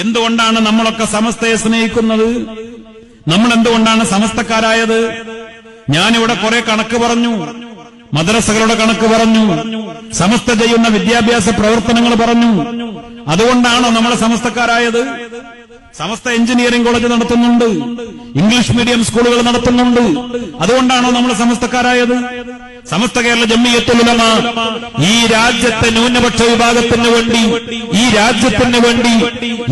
എന്തുകൊണ്ടാണ് നമ്മളൊക്കെ സമസ്തയെ സ്നേഹിക്കുന്നത്? നമ്മൾ എന്തുകൊണ്ടാണ് സമസ്തക്കാരായത്? ഞാനിവിടെ കുറെ കണക്ക് പറഞ്ഞു, മദ്രസകളുടെ കണക്ക് പറഞ്ഞു, സമസ്ത ചെയ്യുന്ന വിദ്യാഭ്യാസ പ്രവർത്തനങ്ങൾ പറഞ്ഞു. അതുകൊണ്ടാണോ നമ്മൾ സമസ്തക്കാരായത്? സമസ്ത എഞ്ചിനീയറിംഗ് കോളേജ് നടത്തുന്നുണ്ട്, ഇംഗ്ലീഷ് മീഡിയം സ്കൂളുകൾ നടത്തുന്നുണ്ട്. അതുകൊണ്ടാണോ നമ്മൾ സമസ്തക്കാരായത്? സമസ്ത കേരള ജംഇയ്യത്തുൽ ഉലമ ഈ രാജ്യത്തെ ന്യൂനപക്ഷ വിഭാഗത്തിന് വേണ്ടി, ഈ രാജ്യത്തിന് വേണ്ടി,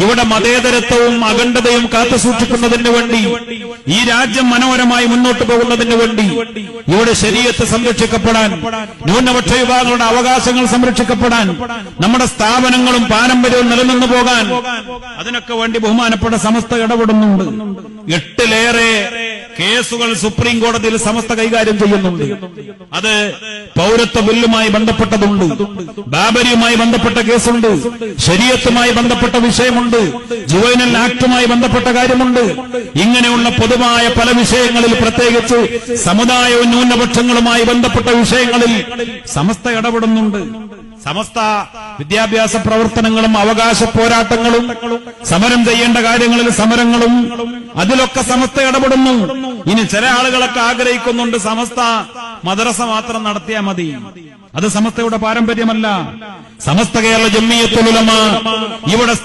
ഇവിടെ മതേതരത്വവും അഖണ്ഡതയും കാത്തുസൂക്ഷിക്കുന്നതിന് വേണ്ടി, ഈ രാജ്യം മനോഹരമായി മുന്നോട്ട് പോകുന്നതിന് വേണ്ടി, ഇവിടെ ശരീഅത്ത് സംരക്ഷിക്കപ്പെടാൻ, ന്യൂനപക്ഷ വിഭാഗങ്ങളുടെ അവകാശങ്ങൾ സംരക്ഷിക്കപ്പെടാൻ, നമ്മുടെ സ്ഥാപനങ്ങളും പാരമ്പര്യവും നിലനിന്നു പോകാൻ, അതിനൊക്കെ വേണ്ടി ബഹുമാനപ്പെട്ട സമസ്ത ഇടപെടുന്നുണ്ട്. 8-ലേറെ കേസുകൾ സുപ്രീം കോടതിയിൽ സമസ്ത കൈകാര്യം ചെയ്യുന്നുണ്ട്. അത് പൗരത്വ ബില്ലുമായി ബന്ധപ്പെട്ടതുണ്ട്, ബാബരിയുമായി ബന്ധപ്പെട്ട കേസുണ്ട്, ശരീഅത്തുമായി ബന്ധപ്പെട്ട വിഷയമുണ്ട്, ജുവൈനൽ ആക്ടുമായി ബന്ധപ്പെട്ട കാര്യമുണ്ട്. ഇങ്ങനെയുള്ള പൊതുവായ പല വിഷയങ്ങളിൽ, പ്രത്യേകിച്ച് സമുദായവും ന്യൂനപക്ഷങ്ങളുമായി ബന്ധപ്പെട്ട വിഷയങ്ങളിൽ സമസ്ത ഇടപെടുന്നുണ്ട്. സമസ്ത വിദ്യാഭ്യാസ പ്രവർത്തനങ്ങളും അവകാശ പോരാട്ടങ്ങളും, സമരം ചെയ്യേണ്ട കാര്യങ്ങളിൽ സമരങ്ങളും, അതിലൊക്കെ സമസ്ത ഇടപെടുന്നു. ഇനി ചില ആളുകളൊക്കെ ആഗ്രഹിക്കുന്നുണ്ട് സമസ്ത മദ്രസ മാത്രം നടത്തിയാൽ മതി. അത് സമസ്തയുടെ പാരമ്പര്യമല്ല. സമസ്ത കേരള ജംഇയ്യത്തുൽ ഉലമ ഇവിടെ